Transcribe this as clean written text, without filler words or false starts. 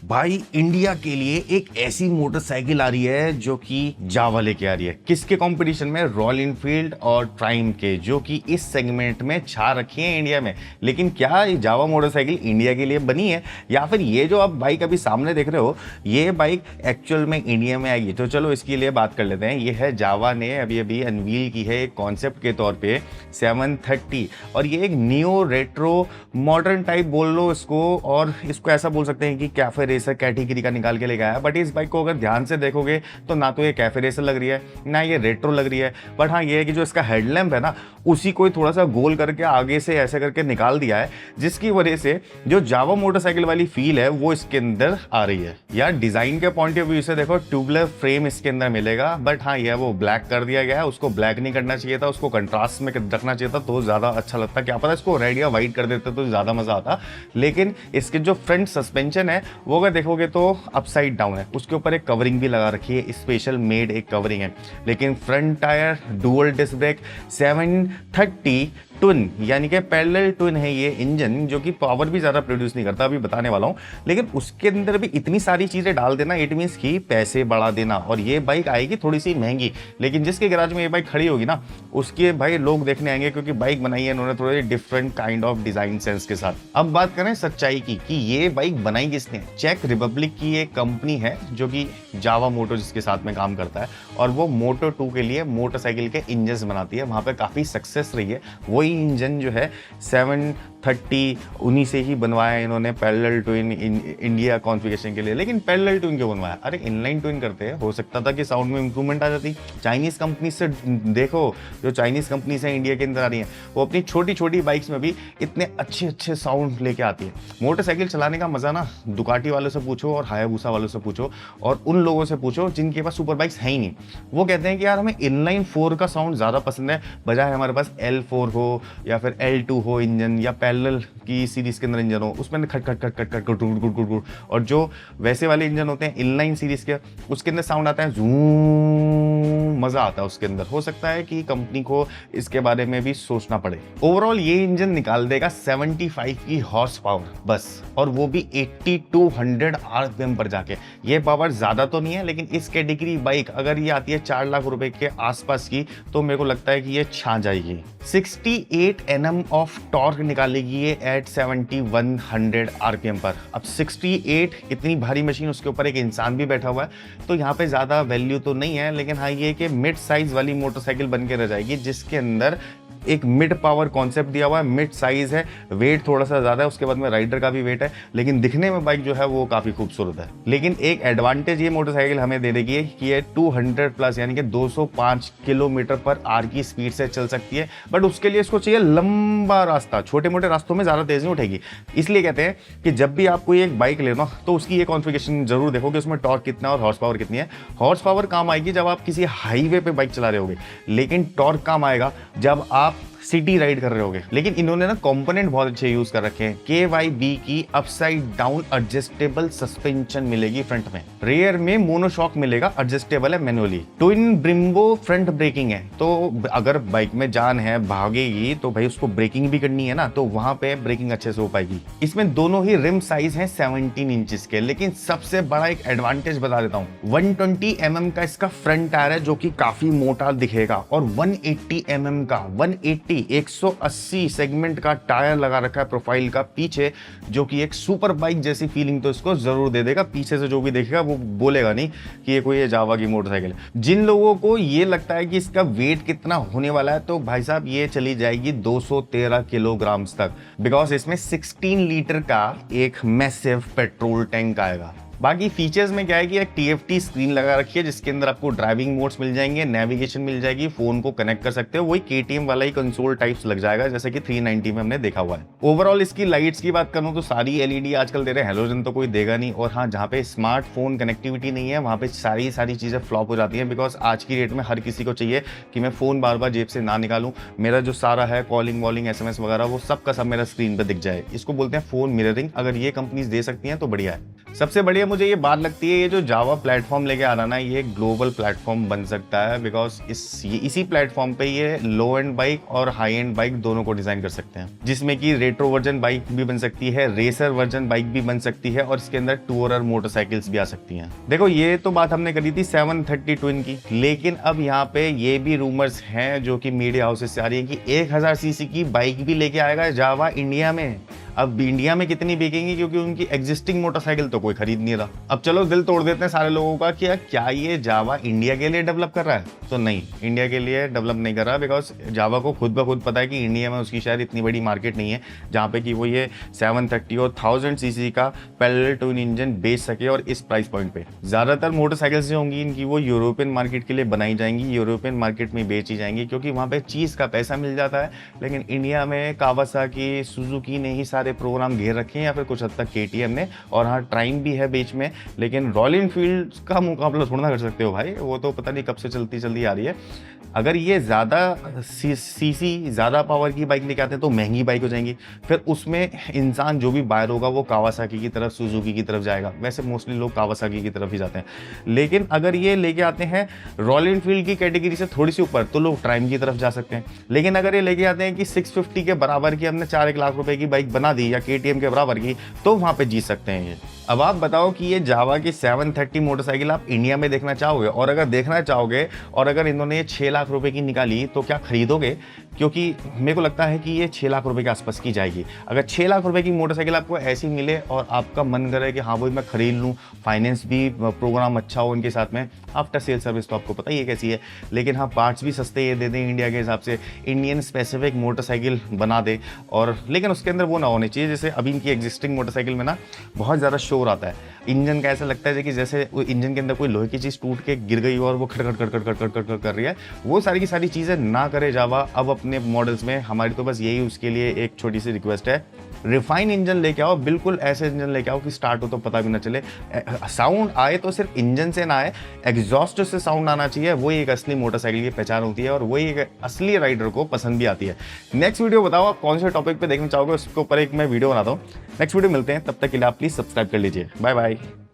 भाई इंडिया के लिए एक ऐसी मोटरसाइकिल आ रही है जो कि जावा लेके आ रही है। किसके कंपटीशन में? रॉयल इनफील्ड और ट्राइम के, जो कि इस सेगमेंट में छा रखी है इंडिया में। लेकिन क्या ये जावा मोटरसाइकिल इंडिया के लिए बनी है, या फिर ये जो आप बाइक अभी सामने देख रहे हो ये बाइक एक्चुअल में इंडिया में आएगी? तो चलो इसके लिए बात कर लेते हैं। ये है जावा ने अभी अभी अनवील की है एक कॉन्सेप्ट के तौर पे 730, और ये एक नियो रेट्रो मॉडर्न टाइप बोल लो इसको, और इसको ऐसा बोल सकते हैं कि कैफे रेसर कैटेगरी का निकाल के लेके आया। बट इस बाइक को अगर ध्यान से देखोगे तो ना तो ये कैफे रेसर लग रही है ना ये रेट्रो लग रही है। बट हाँ ये है कि जो इसका हेडलैम्प है ना उसी को थोड़ा सा गोल करके आगे से ऐसे करके निकाल दिया है, जिसकी वजह से जो जावा मोटरसाइकिल वाली फील है वो इसके अंदर आ रही है। यार डिजाइन के पॉइंट ऑफ व्यू से देखो ट्यूबलर फ्रेम इसके अंदर मिलेगा, बट हाँ ये वो ब्लैक कर दिया गया है। उसको ब्लैक नहीं करना चाहिए था, उसको कंट्रास्ट में रखना चाहिए था तो ज्यादा अच्छा लगता। क्या पता इसको रेड या व्हाइट कर देते तो ज्यादा मजा आता। लेकिन इसके जो फ्रंट सस्पेंशन है वो अगर देखोगे तो अपसाइड डाउन है, उसके ऊपर एक कवरिंग भी लगा रखी है, स्पेशल मेड एक कवरिंग है। लेकिन front tyre dual disc brake 730 twin यानी कि पैरेलल ट्विन है ये इंजन, जो कि पावर भी ज़्यादा प्रोड्यूस नहीं करता, अभी बताने वाला हूँ। लेकिन उसके अंदर भी इतनी सारी चीज़ें डाल देना इट मीन्स कि पैसे बढ़ा देना। और ये बाइक आएगी थोड़ी सी महंगी, लेकिन जिसके गैराज में ये बाइक खड़ी होगी ना उसके भाई लोग देखने आएंगे, क्योंकि बाइक बनाई है इन्होंने थोड़े different kind of design sense के साथ। अब बात करें सच्चाई की कि ये बाइक बनाई किसने? चेक रिपब्लिक की एक कंपनी है जो कि जावा मोटो जिसके साथ में काम करता है, और वो मोटो 2 के लिए मोटरसाइकिल के इंजन्स बनाती है। वहाँ पर काफ़ी सक्सेस रही है। वही इंजन जो है 730 उन्हीं से ही बनवाया इन्होंने पैरेलल ट्विन इंडिया कॉन्फ़िगरेशन के लिए। लेकिन पैरेलल ट्विन क्यों बनवाया? अरे इनलाइन ट्विन करते हैं, हो सकता था कि साउंड में इंप्रूवमेंट आ जाती। चाइनीज़ कंपनी से देखो, जो चाइनीज़ कंपनीज हैं इंडिया के अंदर आ रही हैं वो अपनी छोटी छोटी बाइक्स में भी इतने अच्छे अच्छे साउंड लेके आती है। मोटरसाइकिल चलाने का मज़ा ना दुकाटी वालों से पूछो और हायाबुसा वालों से पूछो और उन लोगों से पूछो जिनके पास सुपर बाइक्स है ही नहीं। वो कहते हैं कि यार हमें इनलाइन 4 का साउंड ज़्यादा पसंद है, बजाय हमारे पास L4 हो या फिर L2 हो इंजन, या पैरेलल की सीरीज के अंदर इंजन हो उसमें खट खट खट खट खट गुड। और जो वैसे वाले इंजन होते हैं इनलाइन सीरीज के, उसके अंदर साउंड आता है जूम, मजा आता है उसके अंदर। हो सकता है कि कंपनी को इसके बारे में भी सोचना पड़े। ओवरऑल ये इंजन निकाल देगा 75 की हॉर्स पावर बस, और वो भी 8200 RPM पर जाके। ये पावर ज्यादा तो नहीं है, लेकिन इस कैटेगरी बाइक अगर ये आती है 4 लाख रुपए के आसपास की तो मेरे को लगता है कि ये छा जाएगी। 68 Nm ऑफ टॉर्क निकालेगी ये एट 7100 RPM पर। अब 68 इतनी भारी मशीन, उसके ऊपर एक इंसान भी बैठा हुआ है, तो यहाँ पे ज़्यादा वैल्यू तो नहीं है। लेकिन हाँ ये कि मिड साइज वाली मोटरसाइकिल बन के रह जाएगी, जिसके अंदर एक मिड पावर कॉन्सेप्ट दिया हुआ है। मिड साइज है, वेट थोड़ा सा ज़्यादा है, उसके बाद में राइडर का भी वेट है, लेकिन दिखने में बाइक जो है वो काफ़ी खूबसूरत है। लेकिन एक एडवांटेज ये मोटरसाइकिल हमें दे देगी कि ये 200 प्लस यानी कि 205 किलोमीटर पर आर की स्पीड से चल सकती है। बट उसके लिए इसको चाहिए लंबा रास्ता, छोटे मोटे रास्तों में ज़्यादा तेज नहीं उठेगी। इसलिए कहते हैं कि जब भी आप कोई एक बाइक लेना तो उसकी ये कॉन्फ़िगरेशन जरूर देखो कि उसमें टॉर्क कितना और हॉर्स पावर कितनी है। हॉर्स पावर काम आएगी जब आप किसी हाईवे पे बाइक चला रहे होगे, लेकिन टॉर्क काम आएगा जब आप सिटी राइड कर रहे होगे। लेकिन इन्होंने ना कंपोनेंट बहुत अच्छे यूज कर रखे हैं। KYB की अपसाइड डाउन एडजस्टेबल सस्पेंशन मिलेगी फ्रंट में, रेयर में मोनोशॉक मिलेगा, एडजस्टेबल है मैनुअली। ट्विन ब्रिम्बो फ्रंट ब्रेकिंग है, तो अगर बाइक में जान है भागेगी तो भाई उसको ब्रेकिंग भी करनी है ना, तो वहां पे ब्रेकिंग अच्छे से हो पाएगी। इसमें दोनों ही रिम साइज है 17 इंचेस के। लेकिन सबसे बड़ा एक एडवांटेज बता देता हूँ, 120 mm का इसका फ्रंट टायर है जो कि काफी मोटा दिखेगा, और 180 mm का 180 सेगमेंट का टायर लगा रखा है प्रोफाइल का पीछे, जो कि एक सुपर बाइक जैसी फीलिंग तो इसको जरूर दे देगा। पीछे से जो भी देखेगा वो बोलेगा नहीं कि ये कोई जावा की मोटरसाइकिल है। जिन लोगों को ये लगता है कि इसका वेट कितना होने वाला है, तो भाई साहब ये चली जाएगी 213 किलोग्राम तक, बिकॉज इसमें 16 लीटर का एक मैसिव पेट्रोल टैंक आएगा। बाकी फीचर्स में क्या है कि एक TFT स्क्रीन लगा रखी है जिसके अंदर आपको ड्राइविंग मोड्स मिल जाएंगे, नेविगेशन मिल जाएगी, फोन को कनेक्ट कर सकते हो। वही KTM वाला ही कंसोल टाइप्स लग जाएगा जैसे कि 390 में हमने देखा हुआ है। ओवरऑल इसकी लाइट्स की बात करूं तो सारी LED आजकल दे रहे हैं, हेलोजन तो कोई देगा नहीं। और हाँ, जहाँ पे स्मार्टफोन कनेक्टिविटी नहीं है वहाँ पे सारी चीजें फ्लॉप हो जाती है, बिकॉज आज की डेट में हर किसी को चाहिए कि मैं फोन बार बार जेब से ना निकालूं, मेरा जो सारा है कॉलिंग वॉलिंग SMS वगैरह वो सब का सब मेरा स्क्रीन पर दिख जाए। इसको बोलते हैं फोन मिररिंग। अगर ये कंपनीज दे सकती हैं तो बढ़िया है। सबसे बढ़िया इसलिए मुझे ये बात लगती है, ये जो जावा प्लेटफॉर्म लेके आ रहा ना, ये ग्लोबल प्लेटफॉर्म बन सकता है, बिकॉज इसी प्लेटफॉर्म पे ये लो एंड बाइक और हाई एंड बाइक दोनों को डिजाइन कर सकते हैं, जिसमें कि रेट्रो वर्जन बाइक भी बन सकती है, रेसर वर्जन बाइक भी बन सकती है, और इसके अंदर टूरर मोटरसाइकिल्स भी आ सकती हैं। देखो ये तो बात हमने करी थी 730 ट्विन की, लेकिन अब यहाँ पे ये भी रूमर्स हैं जो कि मीडिया हाउसेस से आ रही है कि 1000 सीसी की बाइक भी लेके आएगा जावा इंडिया में। अब इंडिया में कितनी बिकेंगी, क्योंकि उनकी एग्जिस्टिंग मोटरसाइकिल तो कोई खरीद नहीं रहा। अब चलो दिल तोड़ देते हैं सारे लोगों का कि क्या ये जावा इंडिया के लिए डेवलप कर रहा है, तो नहीं, इंडिया के लिए डेवलप नहीं कर रहा, बिकॉज जावा को खुद ब खुद पता है कि इंडिया में उसकी शायद इतनी बड़ी मार्केट नहीं है जहाँ पे कि वो ये 730 और 1000 सीसी का पैरेलल ट्विन इंजन बेच सके। और इस प्राइस पॉइंट पे ज़्यादातर मोटरसाइकिल्स जो होंगी इनकी वो यूरोपियन मार्केट के लिए बनाई जाएंगी, यूरोपियन मार्केट में बेची जाएंगी, क्योंकि वहाँ पे चीज़ का पैसा मिल जाता है। लेकिन इंडिया में कावासाकी, सुजुकी ने ही सारे प्रोग्राम घेर रखे हैं, या फिर कुछ हद तक केटीएम ने, और हाँ ट्राइम भी है बीच में, लेकिन रॉयल एनफील्ड का मुकाबला थोड़ा ना कर सकते हो भाई, वो तो पता नहीं कब से चलती आ रही है। अगर ये ज़्यादा सीसी ज़्यादा पावर की बाइक लेके आते हैं तो महंगी बाइक हो जाएंगी, फिर उसमें इंसान जो भी बायर होगा वो कावासाकी की तरफ, सुजुकी की तरफ जाएगा। वैसे मोस्टली लोग कावासाकी की तरफ ही जाते हैं। लेकिन अगर ये लेके आते हैं रॉयल एनफील्ड की कैटेगरी से थोड़ी सी ऊपर, तो लोग ट्राइम की तरफ जा सकते हैं। लेकिन अगर ये लेके आते हैं कि 650 के बराबर की हमने 4-1 लाख रुपए की बाइक बना दी, या केटीएम के बराबर की, तो वहाँ पे जीत सकते हैं ये। अब आप बताओ कि ये जावा की 730 मोटरसाइकिल आप इंडिया में देखना चाहोगे, और अगर देखना चाहोगे और अगर इन्होंने ये 6 लाख रुपए की निकाली तो क्या खरीदोगे? क्योंकि मेरे को लगता है कि ये 6 लाख रुपए के आसपास की जाएगी। अगर 6 लाख रुपए की मोटरसाइकिल आपको ऐसी मिले और आपका मन करे कि हाँ भाई मैं खरीद लूँ, फाइनेंस भी प्रोग्राम अच्छा हो इनके साथ में, आफ्टर सेल सर्विस तो आपको पता ही है कैसी है, लेकिन हाँ पार्ट्स भी सस्ते ये दे दें इंडिया के हिसाब से, इंडियन स्पेसिफिक मोटरसाइकिल बना दे, और लेकिन उसके अंदर वो ना होनी चाहिए जैसे अभी इनकी एग्जिस्टिंग मोटरसाइकिल में ना बहुत ज़्यादा शोर आता है, इंजन का ऐसा लगता है कि जैसे इंजन के अंदर कोई लोहे की चीज़ टूट के गिर गई और वो खटखट खटखट खटखट खटखट कर रही है। वो सारी की सारी चीज़ें ना करे जावा अब अपने मॉडल्स में। हमारी तो बस यही उसके लिए एक छोटी सी रिक्वेस्ट है, रिफाइन इंजन लेके आओ, बिल्कुल ऐसे इंजन लेके आओ कि स्टार्ट हो तो पता भी ना चले, साउंड आए तो सिर्फ इंजन से ना आए, एग्जॉस्ट से साउंड आना चाहिए। वही एक असली मोटरसाइकिल की पहचान होती है, और वही एक असली राइडर को पसंद भी आती है। नेक्स्ट वीडियो बताओ आप कौन से टॉपिक पे देखना चाहोगे, उसके ऊपर एक मैं वीडियो बनाता हूँ। नेक्स्ट वीडियो मिलते हैं, तब तक के लिए आप प्लीज सब्सक्राइब कर लीजिए। Bye bye.